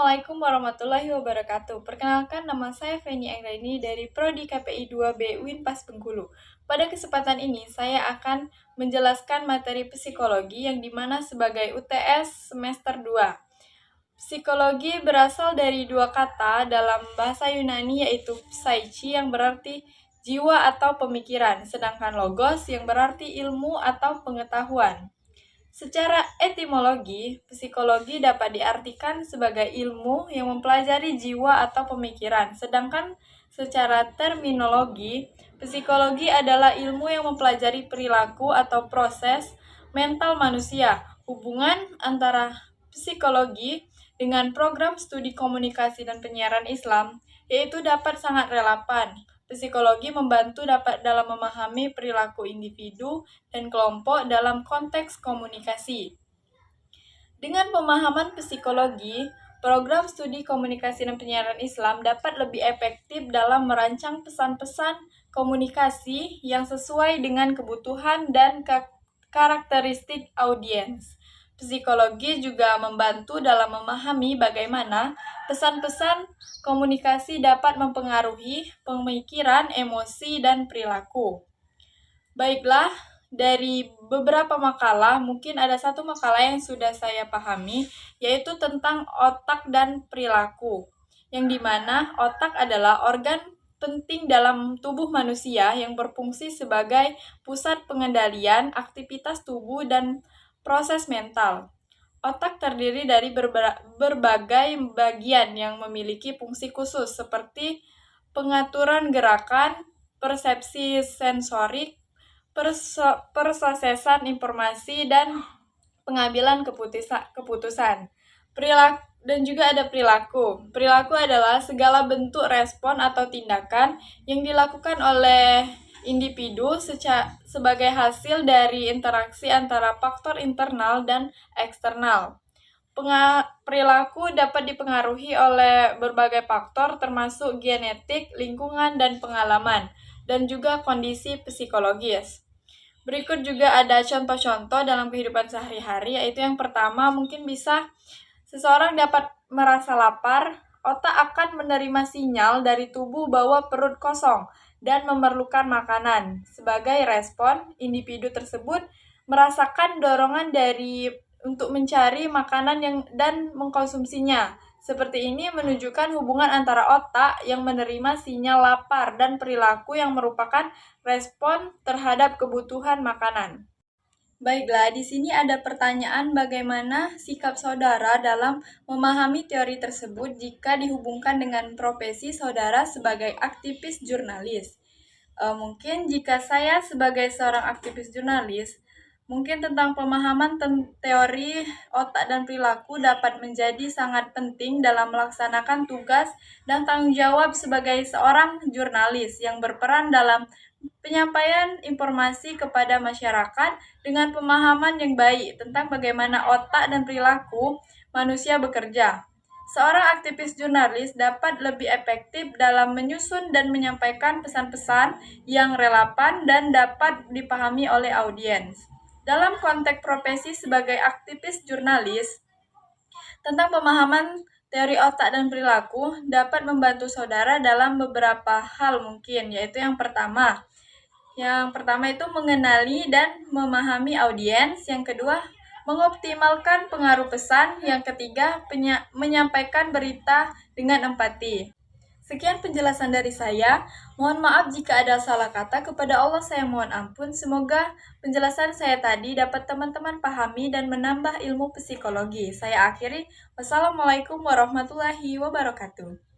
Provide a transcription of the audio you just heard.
Assalamualaikum warahmatullahi wabarakatuh. Perkenalkan, nama saya Feni Anggraini dari Prodi KPI 2B Unpas Bengkulu. Pada kesempatan ini, saya akan menjelaskan materi psikologi yang dimana sebagai UTS semester 2. Psikologi berasal dari dua kata dalam bahasa Yunani yaitu psyche yang berarti jiwa atau pemikiran, sedangkan logos yang berarti ilmu atau pengetahuan. Secara etimologi, psikologi dapat diartikan sebagai ilmu yang mempelajari jiwa atau pemikiran, sedangkan secara terminologi, psikologi adalah ilmu yang mempelajari perilaku atau proses mental manusia. Hubungan antara psikologi dengan program studi komunikasi dan penyiaran Islam, yaitu dapat sangat relevan. Psikologi membantu dapat dalam memahami perilaku individu dan kelompok dalam konteks komunikasi. Dengan pemahaman psikologi, program studi komunikasi dan penyiaran Islam dapat lebih efektif dalam merancang pesan-pesan komunikasi yang sesuai dengan kebutuhan dan karakteristik audiens. Psikologi juga membantu dalam memahami bagaimana pesan-pesan komunikasi dapat mempengaruhi pemikiran, emosi, dan perilaku. Baiklah, dari beberapa makalah, mungkin ada satu makalah yang sudah saya pahami, yaitu tentang otak dan perilaku. Yang dimana otak adalah organ penting dalam tubuh manusia yang berfungsi sebagai pusat pengendalian aktivitas tubuh dan proses mental. Otak terdiri dari berbagai bagian yang memiliki fungsi khusus seperti pengaturan gerakan, persepsi sensorik, persosesan informasi, dan pengambilan keputusan. Perilaku dan juga ada perilaku. Perilaku adalah segala bentuk respon atau tindakan yang dilakukan oleh individu sebagai hasil dari interaksi antara faktor internal dan eksternal. Perilaku dapat dipengaruhi oleh berbagai faktor termasuk genetik, lingkungan, dan pengalaman, dan juga kondisi psikologis. Berikut juga ada contoh-contoh dalam kehidupan sehari-hari, yaitu yang pertama mungkin bisa seseorang dapat merasa lapar, otak akan menerima sinyal dari tubuh bahwa perut kosong dan memerlukan makanan. Sebagai respon, individu tersebut merasakan dorongan untuk mencari makanan dan mengkonsumsinya. Seperti ini menunjukkan hubungan antara otak yang menerima sinyal lapar dan perilaku yang merupakan respon terhadap kebutuhan makanan. Baiklah, di sini ada pertanyaan bagaimana sikap saudara dalam memahami teori tersebut jika dihubungkan dengan profesi saudara sebagai aktivis jurnalis. Mungkin jika saya sebagai seorang aktivis jurnalis, mungkin tentang pemahaman teori otak dan perilaku dapat menjadi sangat penting dalam melaksanakan tugas dan tanggung jawab sebagai seorang jurnalis yang berperan dalam penyampaian informasi kepada masyarakat dengan pemahaman yang baik tentang bagaimana otak dan perilaku manusia bekerja. Seorang aktivis jurnalis dapat lebih efektif dalam menyusun dan menyampaikan pesan-pesan yang relevan dan dapat dipahami oleh audiens. Dalam konteks profesi sebagai aktivis jurnalis, tentang pemahaman teori otak dan perilaku dapat membantu saudara dalam beberapa hal mungkin, yaitu yang pertama itu mengenali dan memahami audiens, yang kedua mengoptimalkan pengaruh pesan, yang ketiga menyampaikan berita dengan empati. Sekian penjelasan dari saya. Mohon maaf jika ada salah kata. Kepada Allah saya mohon ampun. Semoga penjelasan saya tadi dapat teman-teman pahami dan menambah ilmu psikologi. Saya akhiri. Wassalamualaikum warahmatullahi wabarakatuh.